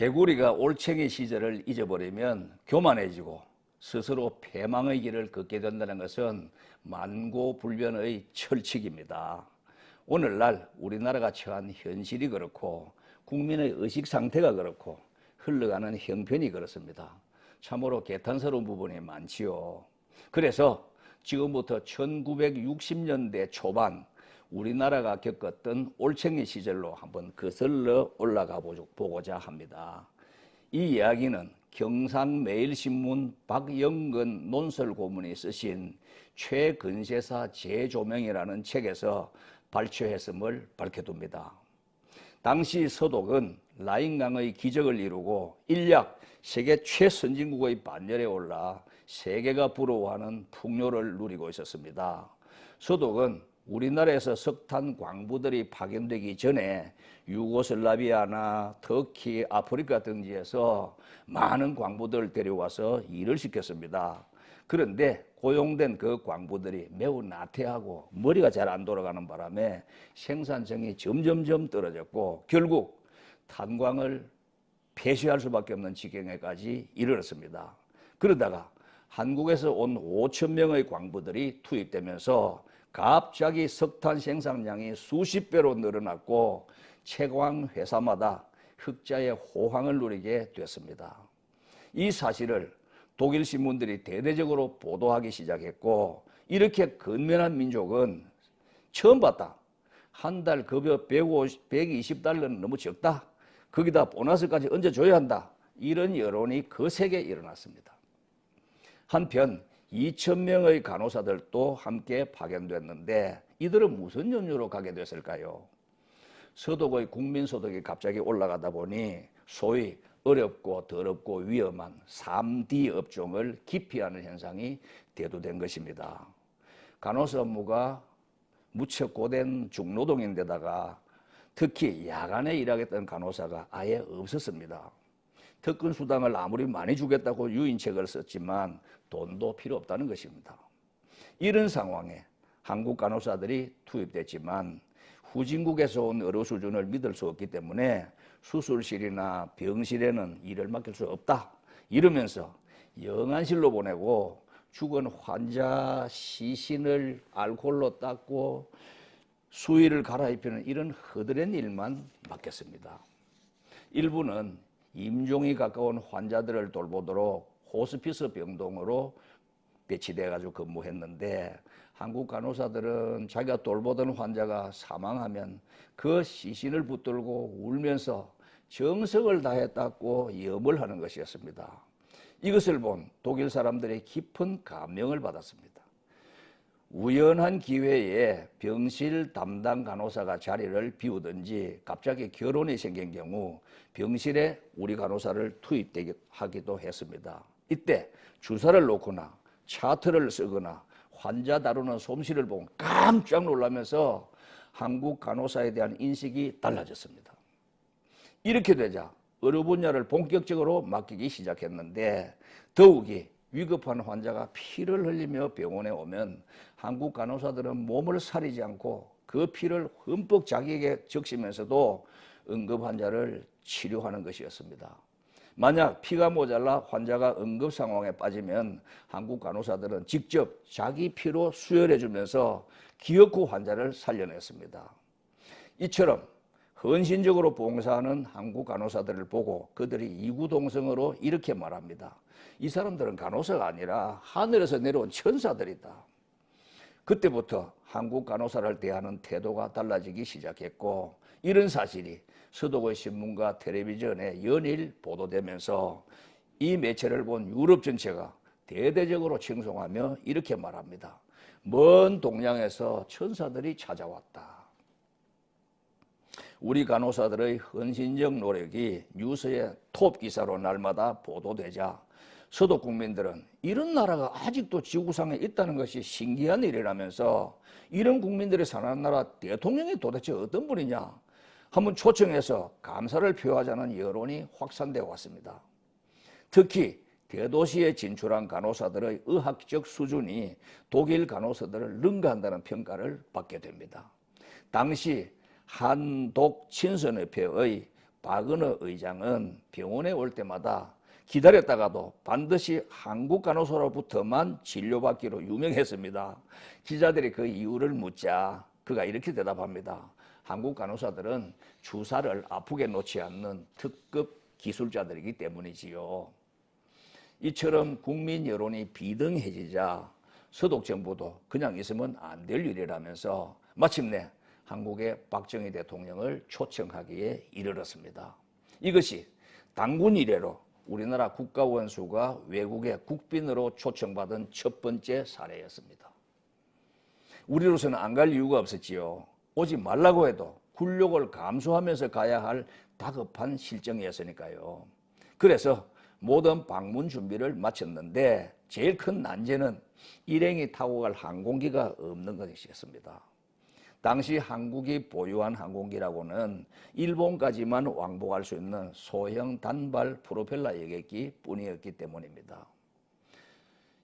개구리가 올챙이 시절을 잊어버리면 교만해지고 스스로 패망의 길을 걷게 된다는 것은 만고불변의 철칙입니다. 오늘날 우리나라가 처한 현실이 그렇고 국민의 의식 상태가 그렇고 흘러가는 형편이 그렇습니다. 참으로 개탄스러운 부분이 많지요. 그래서 지금부터 1960년대 초반 우리나라가 겪었던 올챙이 시절로 한번 거슬러 올라가 보고자 합니다. 이 이야기는 경상매일신문 박영근 논설고문이 쓰신 최근세사 재조명이라는 책에서 발췌했음을 밝혀둡니다. 당시 서독은 라인강의 기적을 이루고 인약 세계 최선진국의 반열에 올라 세계가 부러워하는 풍요를 누리고 있었습니다. 서독은 우리나라에서 석탄 광부들이 파견되기 전에 유고슬라비아나 터키, 아프리카 등지에서 많은 광부들을 데려와서 일을 시켰습니다. 그런데 고용된 그 광부들이 매우 나태하고 머리가 잘 안 돌아가는 바람에 생산성이 점점점 떨어졌고 결국 탄광을 폐쇄할 수밖에 없는 지경에까지 이르렀습니다. 그러다가 한국에서 온 5천 명의 광부들이 투입되면서 갑자기 석탄 생산량이 수십 배로 늘어났고 채광 회사마다 흑자의 호황을 누리게 됐습니다. 이 사실을 독일 신문들이 대대적으로 보도하기 시작했고 이렇게 근면한 민족은 처음 봤다. 한 달 급여 120달러는 너무 적다. 거기다 보너스까지 얹어줘야 한다. 이런 여론이 거세게 일어났습니다. 한편 2,000명의 간호사들도 함께 파견됐는데 이들은 무슨 연유로 가게 됐을까요? 서독의 국민소득이 갑자기 올라가다 보니 소위 어렵고 더럽고 위험한 3D 업종을 기피하는 현상이 대두된 것입니다. 간호사 업무가 무척 고된 중노동인데다가 특히 야간에 일하겠다는 간호사가 아예 없었습니다. 특근 수당을 아무리 많이 주겠다고 유인책을 썼지만 돈도 필요 없다는 것입니다. 이런 상황에 한국 간호사들이 투입됐지만 후진국에서 온 의료 수준을 믿을 수 없기 때문에 수술실이나 병실에는 일을 맡길 수 없다. 이러면서 영안실로 보내고 죽은 환자 시신을 알코올로 닦고 수의를 갈아입히는 이런 허드렛 일만 맡겼습니다. 일부는 임종이 가까운 환자들을 돌보도록 호스피스 병동으로 배치돼가지고 근무했는데 한국 간호사들은 자기가 돌보던 환자가 사망하면 그 시신을 붙들고 울면서 정성을 다했다고 염을 하는 것이었습니다. 이것을 본 독일 사람들의 깊은 감명을 받았습니다. 우연한 기회에 병실 담당 간호사가 자리를 비우든지 갑자기 결혼이 생긴 경우 병실에 우리 간호사를 투입하기도 했습니다. 이때 주사를 놓거나 차트를 쓰거나 환자 다루는 솜씨를 보고 깜짝 놀라면서 한국 간호사에 대한 인식이 달라졌습니다. 이렇게 되자 의료 분야를 본격적으로 맡기기 시작했는데 더욱이 위급한 환자가 피를 흘리며 병원에 오면 한국 간호사들은 몸을 사리지 않고 그 피를 흠뻑 자기에게 적시면서도 응급 환자를 치료하는 것이었습니다. 만약 피가 모자라 환자가 응급 상황에 빠지면 한국 간호사들은 직접 자기 피로 수혈해 주면서 기어코 환자를 살려냈습니다. 이처럼 헌신적으로 봉사하는 한국 간호사들을 보고 그들이 이구동성으로 이렇게 말합니다. 이 사람들은 간호사가 아니라 하늘에서 내려온 천사들이다. 그때부터 한국 간호사를 대하는 태도가 달라지기 시작했고 이런 사실이 서독의 신문과 텔레비전에 연일 보도되면서 이 매체를 본 유럽 전체가 대대적으로 칭송하며 이렇게 말합니다. 먼 동양에서 천사들이 찾아왔다. 우리 간호사들의 헌신적 노력이 뉴스의 톱 기사로 날마다 보도되자 서독 국민들은 이런 나라가 아직도 지구상에 있다는 것이 신기한 일이라면서 이런 국민들이 사는 나라 대통령이 도대체 어떤 분이냐 한번 초청해서 감사를 표하자는 여론이 확산되어 왔습니다. 특히 대도시에 진출한 간호사들의 의학적 수준이 독일 간호사들을 능가한다는 평가를 받게 됩니다. 당시 한독 친선협회의 박은호 의장은 병원에 올 때마다 기다렸다가도 반드시 한국 간호사로부터만 진료받기로 유명했습니다. 기자들이 그 이유를 묻자 그가 이렇게 대답합니다. 한국 간호사들은 주사를 아프게 놓지 않는 특급 기술자들이기 때문이지요. 이처럼 국민 여론이 비등해지자 서독 정부도 그냥 있으면 안 될 일이라면서 마침내 한국의 박정희 대통령을 초청하기에 이르렀습니다. 이것이 당군 이래로 우리나라 국가원수가 외국의 국빈으로 초청받은 첫 번째 사례였습니다. 우리로서는 안 갈 이유가 없었지요. 오지 말라고 해도 굴욕을 감수하면서 가야 할 다급한 실정이었으니까요. 그래서 모든 방문 준비를 마쳤는데 제일 큰 난제는 일행이 타고 갈 항공기가 없는 것이었습니다. 당시 한국이 보유한 항공기라고는 일본까지만 왕복할 수 있는 소형 단발 프로펠러 여객기 뿐이었기 때문입니다.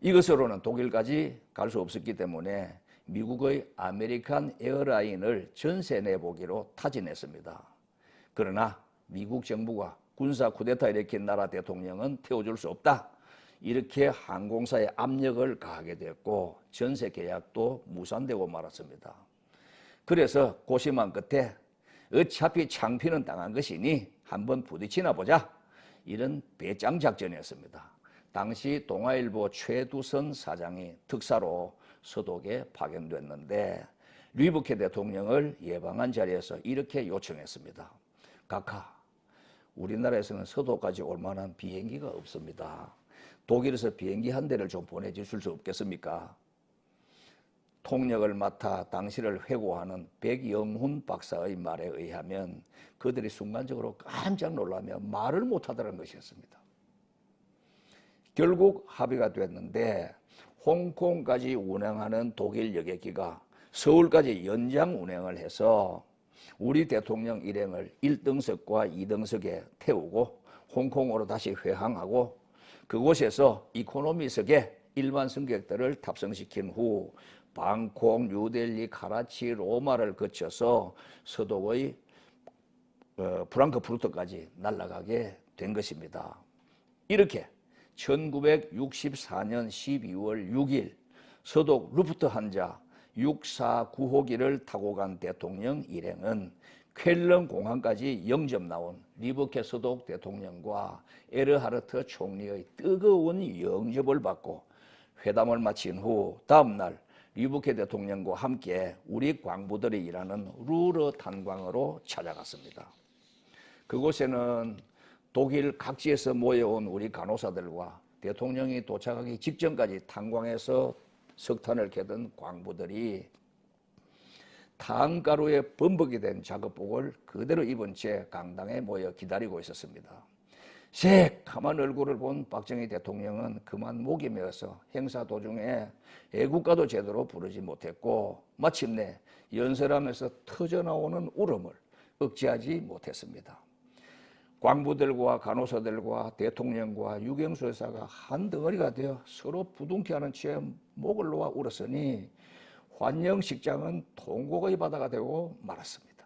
이것으로는 독일까지 갈 수 없었기 때문에 미국의 아메리칸 에어라인을 전세 내보기로 타진했습니다. 그러나 미국 정부가 군사 쿠데타 일으킨 나라 대통령은 태워줄 수 없다. 이렇게 항공사에 압력을 가하게 됐고 전세 계약도 무산되고 말았습니다. 그래서 고심한 끝에 어차피 창피는 당한 것이니 한번 부딪히나 보자. 이런 배짱 작전이었습니다. 당시 동아일보 최두선 사장이 특사로 서독에 파견됐는데 류브케 대통령을 예방한 자리에서 이렇게 요청했습니다. 각하, 우리나라에서는 서독까지 올 만한 비행기가 없습니다. 독일에서 비행기 한 대를 좀 보내주실 수 없겠습니까? 통역을 맡아 당시를 회고하는 백영훈 박사의 말에 의하면 그들이 순간적으로 깜짝 놀라며 말을 못하더라는 것이었습니다. 결국 합의가 됐는데 홍콩까지 운행하는 독일 여객기가 서울까지 연장 운행을 해서 우리 대통령 일행을 1등석과 2등석에 태우고 홍콩으로 다시 회항하고 그곳에서 이코노미석에 일반 승객들을 탑승시킨 후 방콕, 뉴델리, 카라치, 로마를 거쳐서 서독의 프랑크푸르트까지 날아가게 된 것입니다. 이렇게 1964년 12월 6일 서독 루프트한자 649호기를 타고 간 대통령 일행은 쾰른 공항까지 영접 나온 리브케 서독 대통령과 에르하르트 총리의 뜨거운 영접을 받고 회담을 마친 후 다음날 리브케 대통령과 함께 우리 광부들이 일하는 루르 탄광으로 찾아갔습니다. 그곳에는 독일 각지에서 모여온 우리 간호사들과 대통령이 도착하기 직전까지 탄광에서 석탄을 캐던 광부들이 탄가루에 범벅이 된 작업복을 그대로 입은 채 강당에 모여 기다리고 있었습니다. 새카만 얼굴을 본 박정희 대통령은 그만 목이 메어서 행사 도중에 애국가도 제대로 부르지 못했고 마침내 연설하면서 터져나오는 울음을 억제하지 못했습니다. 광부들과 간호사들과 대통령과 유경수 여사가 한 덩어리가 되어 서로 부둥켜하는 채 목을 놓아 울었으니 환영식장은 통곡의 바다가 되고 말았습니다.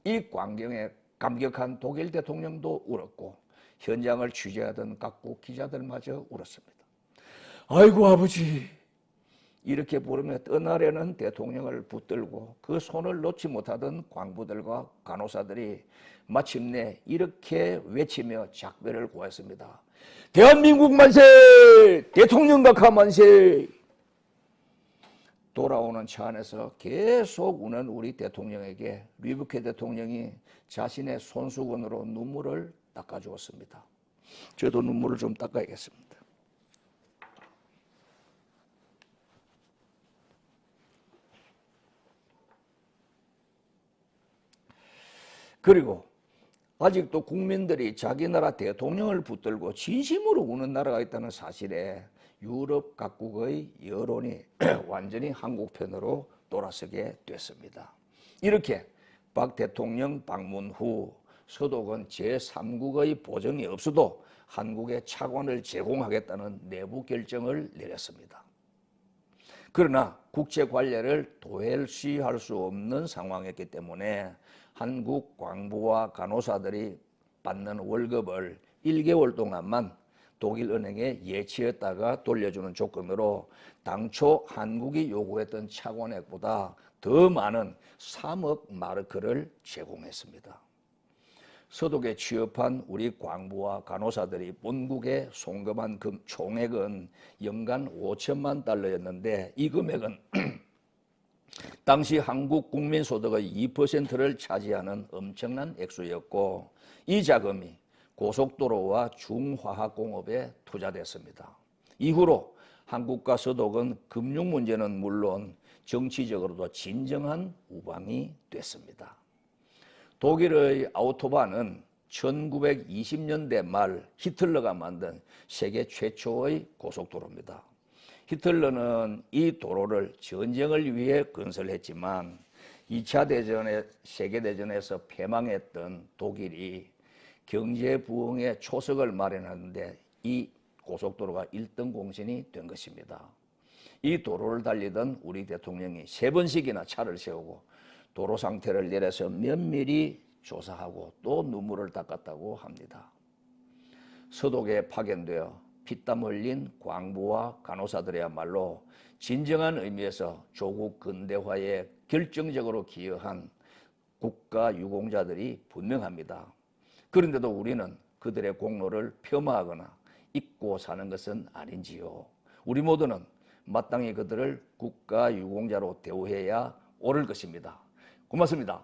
이 광경에 감격한 독일 대통령도 울었고 현장을 취재하던 각국 기자들마저 울었습니다. 아이고 아버지, 이렇게 부르며 떠나려는 대통령을 붙들고 그 손을 놓지 못하던 광부들과 간호사들이 마침내 이렇게 외치며 작별을 구했습니다. 대한민국 만세! 대통령 각하 만세! 돌아오는 차 안에서 계속 우는 우리 대통령에게 류브케 대통령이 자신의 손수건으로 눈물을 닦아주었습니다. 저도 눈물을 좀 닦아야겠습니다. 그리고 아직도 국민들이 자기 나라 대통령을 붙들고 진심으로 우는 나라가 있다는 사실에 유럽 각국의 여론이 완전히 한국 편으로 돌아서게 됐습니다. 이렇게 박 대통령 방문 후 서독은 제3국의 보정이 없어도 한국에 차관을 제공하겠다는 내부 결정을 내렸습니다. 그러나 국제 관례를 도외시할 수 없는 상황이었기 때문에 한국 광부와 간호사들이 받는 월급을 1개월 동안만 독일 은행에 예치했다가 돌려주는 조건으로 당초 한국이 요구했던 차관액보다 더 많은 3억 마르크를 제공했습니다. 서독에 취업한 우리 광부와 간호사들이 본국에 송금한 총액은 연간 5천만 달러였는데 이 금액은 당시 한국 국민 소득의 2%를 차지하는 엄청난 액수였고 이 자금이 고속도로와 중화학공업에 투자됐습니다. 이후로 한국과 서독은 금융 문제는 물론 정치적으로도 진정한 우방이 됐습니다. 독일의 아우토반은 1920년대 말 히틀러가 만든 세계 최초의 고속도로입니다. 히틀러는 이 도로를 전쟁을 위해 건설했지만 2차 세계대전에서 패망했던 독일이 경제 부흥의 초석을 마련하는데 이 고속도로가 1등 공신이 된 것입니다. 이 도로를 달리던 우리 대통령이 3번씩이나 차를 세우고 도로 상태를 내려서 면밀히 조사하고 또 눈물을 닦았다고 합니다. 서독에 파견되어 피땀 흘린 광부와 간호사들이야말로 진정한 의미에서 조국 근대화에 결정적으로 기여한 국가 유공자들이 분명합니다. 그런데도 우리는 그들의 공로를 폄하하거나 잊고 사는 것은 아닌지요. 우리 모두는 마땅히 그들을 국가 유공자로 대우해야 옳을 것입니다. 고맙습니다.